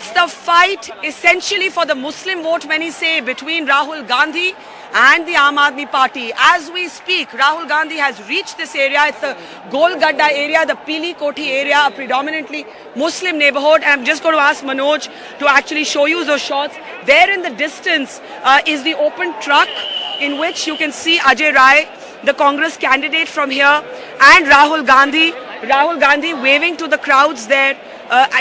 It's the fight essentially for the Muslim vote, when he say, between Rahul Gandhi and the Aam Aadmi Party. As we speak, Rahul Gandhi has reached this area. It's the Gol Gadda area, the Pili Koti area, a predominantly Muslim neighborhood. And I'm just going to ask Manoj to actually show you those shots. There in the distance is the open truck in which you can see Ajay Rai, the Congress candidate from here, and Rahul Gandhi waving to the crowds there.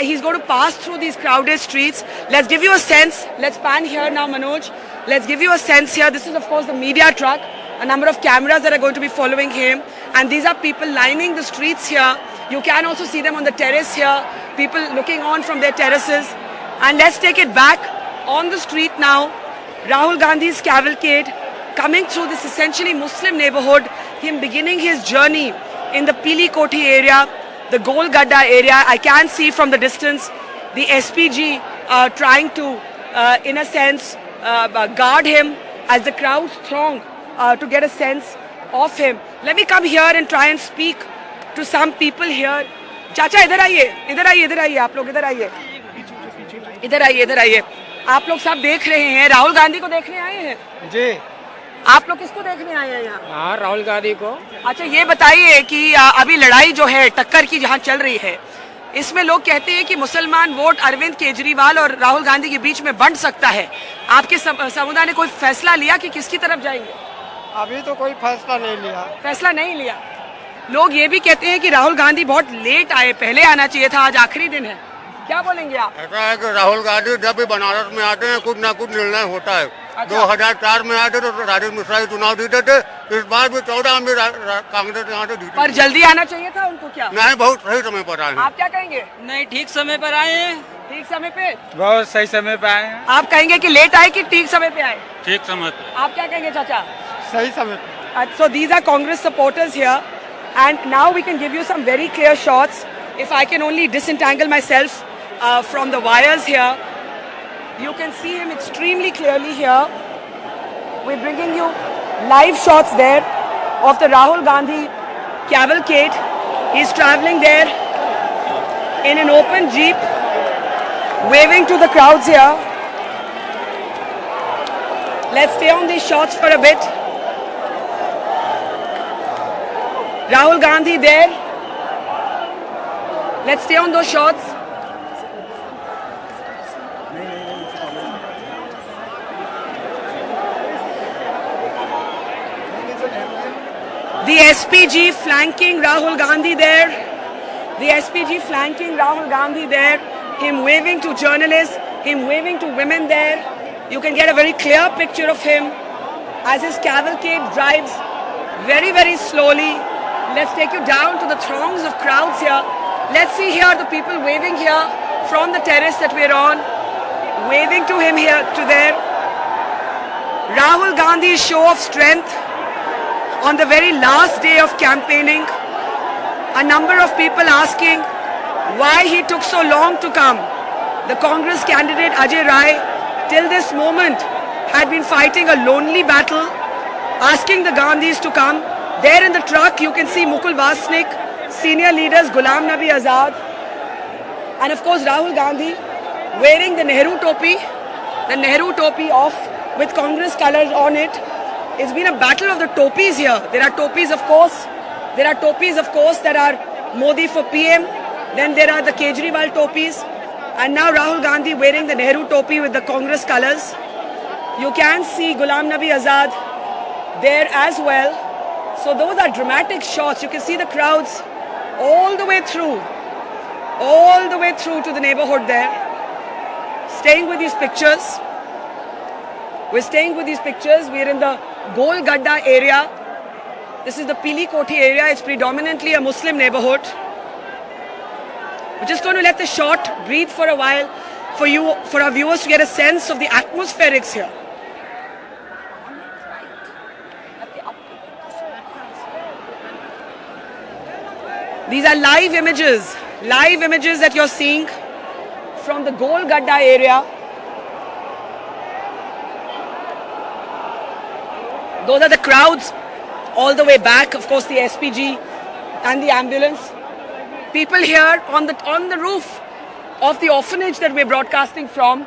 He's going to pass through these crowded streets. Let's give you a sense. Let's pan here now, Manoj. Let's give you a sense here. This is, of course, the media truck. A number of cameras that are going to be following him. And these are people lining the streets here. You can also see them on the terrace here. People looking on from their terraces. And let's take it back on the street now. Rahul Gandhi's cavalcade coming through this essentially Muslim neighborhood. Him beginning his journey in the Pili Koti area, the Gol Gadda area. I can see from the distance the SPG trying to, in a sense, guard him as the crowds throng to get a sense of him. Let me come here and try and speak to some people here. चाचा इधर आइए आप लोग इधर आइए आप लोग सब देख रहे हैं, राहुल गांधी को देखने आए हैं जी। आप लोग किसको देखने आए हैं यहाँ? हाँ, राहुल गांधी को। अच्छा, ये बताइए कि अभी लड़ाई जो है टक्कर की जहाँ चल रही है, इसमें लोग कहते हैं कि मुसलमान वोट अरविंद केजरीवाल और राहुल गांधी के बीच में बंट सकता है। आपके समुदाय ने कोई फैसला लिया कि किसकी तरफ जाएंगे? अभी तो कोई फैसला नहीं लिया। लोग ये भी कहते हैं कि राहुल गांधी बहुत लेट आए, पहले आना चाहिए था, आज आखिरी दिन है। क्या बोलेंगे आप? ऐसा है कि राहुल गांधी जब भी बनारस में आते हैं कुछ ना कुछ निर्णय होता है। अच्छा। 2004 में आए थे तो राजेश मिश्रा ही चुनाव जीते थे, इस बार भी 14 में कांग्रेस यहाँ से जीती। पर जल्दी आना चाहिए था उनको क्या? नहीं, बहुत सही समय पर आए। आप क्या कहेंगे? नहीं, ठीक समय पर आए हैं। ठीक समय पे? बहुत सही समय पे आए हैं। आप कहेंगे कि लेट आए कि ठीक समय पे आए? ठीक समय पे। आप क्या कहेंगे चाचा? सही समय पे। So these are Congress supporters here, and now we can give you some very clear shots. If I can only disentangle myself from the wires here, you can see him extremely clearly here. We're bringing you live shots there of the Rahul Gandhi cavalcade. He's traveling there in an open jeep, waving to the crowds here. Let's stay on these shots for a bit. Rahul Gandhi there. Let's stay on those shots. The SPG flanking Rahul Gandhi there. The SPG flanking Rahul Gandhi there. Him waving to journalists, him waving to women there. You can get a very clear picture of him as his cavalcade drives very, very slowly. Let's take you down to the throngs of crowds here. Let's see here the people waving here from the terrace that we're on. Waving to him here, to there. Rahul Gandhi's show of strength on the very last day of campaigning. A number of people asking why he took so long to come. The Congress candidate Ajay Rai, till this moment, had been fighting a lonely battle, asking the Gandhis to come. There in the truck, you can see Mukul Vasnik, senior leaders Ghulam Nabi Azad, and of course Rahul Gandhi wearing the Nehru topi off with Congress colors on it. It's been a battle of the topis here. There are topis, of course. That are Modi for PM. Then there are the Kejriwal topis. And now Rahul Gandhi wearing the Nehru topi with the Congress colors. You can see Ghulam Nabi Azad there as well. So those are dramatic shots. You can see the crowds all the way through to the neighborhood there. Staying with these pictures. We're in the Gol Gadda area. This is the Pili Koti area. It's predominantly a Muslim neighborhood. We're just going to let the shot breathe for a while for our viewers to get a sense of the atmospherics here. These are live images that you're seeing from the Gol Gadda area. Those are the crowds all the way back, of course the SPG and the ambulance. People here on the roof of the orphanage that we're broadcasting from.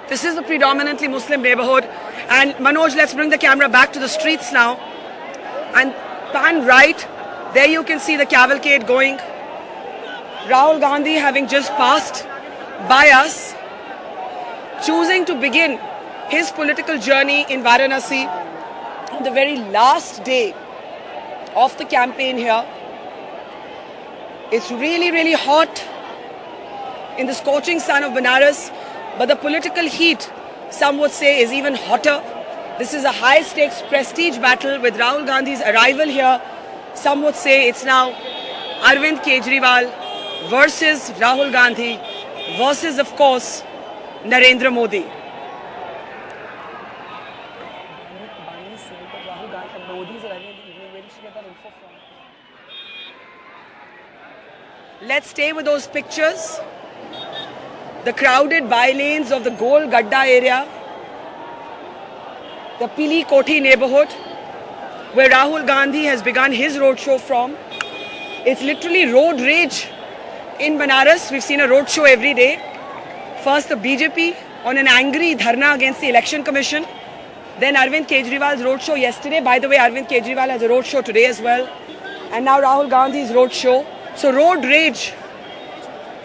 This is a predominantly Muslim neighborhood. And Manoj, let's bring the camera back to the streets now. And pan right, there you can see the cavalcade going. Rahul Gandhi having just passed by us, choosing to begin his political journey in Varanasi on the very last day of the campaign here. It's really, really hot in the scorching sun of Banaras, but the political heat, some would say, is even hotter. This is a high-stakes prestige battle with Rahul Gandhi's arrival here. Some would say it's now Arvind Kejriwal versus Rahul Gandhi versus, of course, Narendra Modi. Let's stay with those pictures. The crowded by-lanes of the Gol Gadda area, the Pili Koti neighborhood, where Rahul Gandhi has begun his roadshow from. It's literally road rage in Banaras. We've seen a roadshow every day. First the BJP on an angry dharna against the Election Commission. Then Arvind Kejriwal's roadshow yesterday. By the way, Arvind Kejriwal has a roadshow today as well. And now Rahul Gandhi's roadshow. So road rage.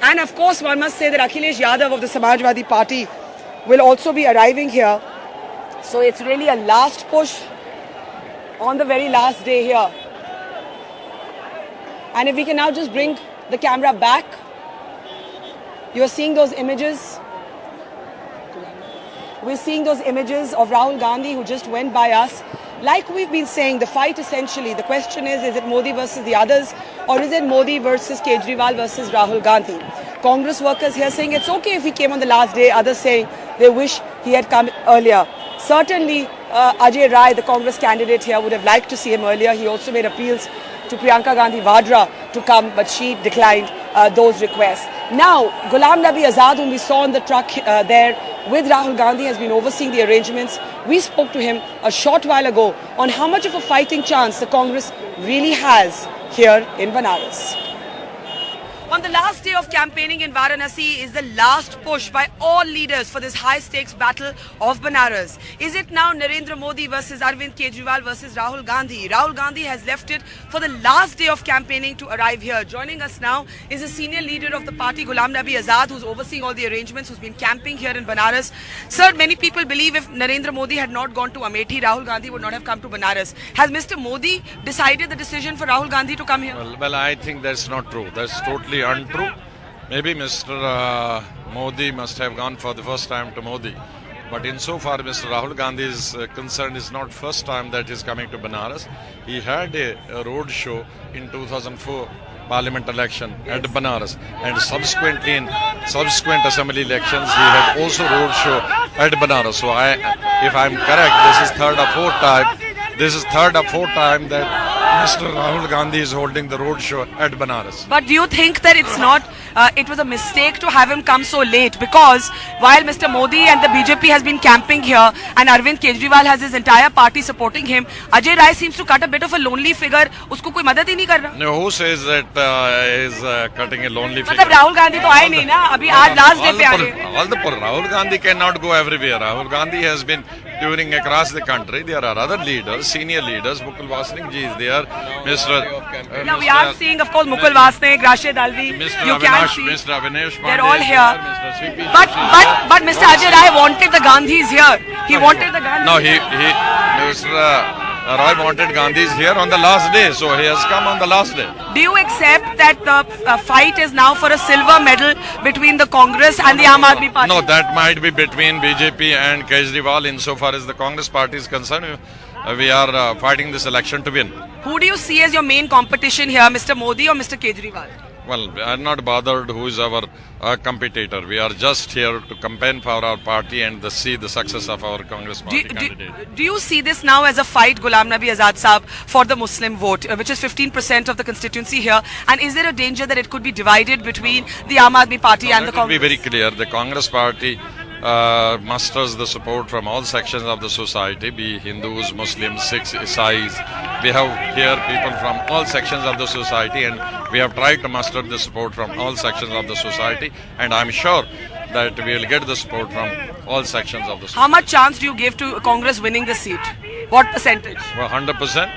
And of course, one must say that Akhilesh Yadav of the Samajwadi Party will also be arriving here. So it's really a last push on the very last day here. And if we can now just bring the camera back. You're seeing those images. We're seeing those images of Rahul Gandhi who just went by us. Like we've been saying, the fight essentially, the question is it Modi versus the others, or is it Modi versus Kejriwal versus Rahul Gandhi? Congress workers here saying it's okay if he came on the last day, others saying they wish he had come earlier. Certainly, Ajay Rai, the Congress candidate here, would have liked to see him earlier. He also made appeals to Priyanka Gandhi Vadra to come, but she declined those requests. Now, Ghulam Nabi Azad, whom we saw on the truck there with Rahul Gandhi, has been overseeing the arrangements. We spoke to him a short while ago on how much of a fighting chance the Congress really has here in Banaras. On the last day of campaigning in Varanasi is the last push by all leaders for this high-stakes battle of Banaras. Is it now Narendra Modi versus Arvind Kejriwal versus Rahul Gandhi? Rahul Gandhi has left it for the last day of campaigning to arrive here. Joining us now is a senior leader of the party, Ghulam Nabi Azad, who's overseeing all the arrangements, who's been camping here in Banaras. Sir, many people believe if Narendra Modi had not gone to Amethi, Rahul Gandhi would not have come to Banaras. Has Mr. Modi decided the decision for Rahul Gandhi to come here? Well, I think that's not true. That's totally untrue. Maybe Mr. Modi must have gone for the first time to Modi. But insofar Mr. Rahul Gandhi is concerned, it's not first time that he's coming to Banaras. He had a road show in 2004 Parliament election at Banaras, and subsequently in subsequent assembly elections he had also road show at Banaras. So if I'm correct, this is third or fourth time that Mr. Rahul Gandhi is holding the road show at Banaras. But do you think that it's not, it was a mistake to have him come so late? Because while Mr. Modi and the BJP has been camping here and Arvind Kejriwal has his entire party supporting him, Ajay Rai seems to cut a bit of a lonely figure. Usko koi madad hi nahi kar raha. No, who says that is cutting a lonely figure? मतलब राहुल गांधी तो आए नहीं ना, अभी आज last day पे आ गए. All the Rahul Gandhi cannot go everywhere. Rahul Gandhi has been touring across the country. There are other leaders, senior leaders. Mukul Vasnik ji is there. Yeah, we are seeing, of course, Mukul Vasnik, Rashid Alvi. You can see Mr. Avinash they're all here. But Mr. Ajay Rai wanted the Gandhis here. He wanted the Gandhis. No, Mr. Rai wanted Gandhis here on the last day, so he has come on the last day. Do you accept that the fight is now for a silver medal between the Congress and the Aam Aadmi Party? No, that might be between BJP and Kejriwal. Insofar as the Congress party is concerned, we are fighting this election to win. Who do you see as your main competition here, Mr. Modi or Mr. Kejriwal? Well, we are not bothered who is our competitor. We are just here to campaign for our party and see the success of our Congress party candidate. Do you see this now as a fight, Ghulam Nabi Azad Saab, for the Muslim vote, which is 15% of the constituency here? And is there a danger that it could be divided between the Aam Aadmi Party and the Congress? Let me be very clear. The Congress party musters the support from all sections of the society, be Hindus, Muslims, Sikhs, Isais. We have here people from all sections of the society, and we have tried to muster the support from all sections of the society, and I'm sure that we will get the support from all sections of the society. How much chance do you give to Congress winning the seat? What percentage? Well, 100%.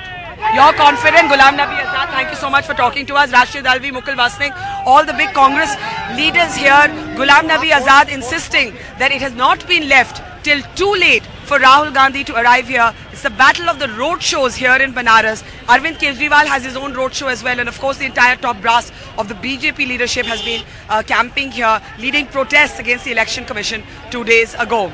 You're confident, Ghulam Nabi Azad. Thank you so much for talking to us. Rashid Alvi, Mukul Wasning, all the big Congress leaders here. Ghulam Nabi Azad insisting that it has not been left till too late for Rahul Gandhi to arrive here. It's the battle of the road shows here in Banaras. Arvind Kejriwal has his own road show as well, and of course the entire top brass of the BJP leadership has been camping here, leading protests against the Election Commission 2 days ago.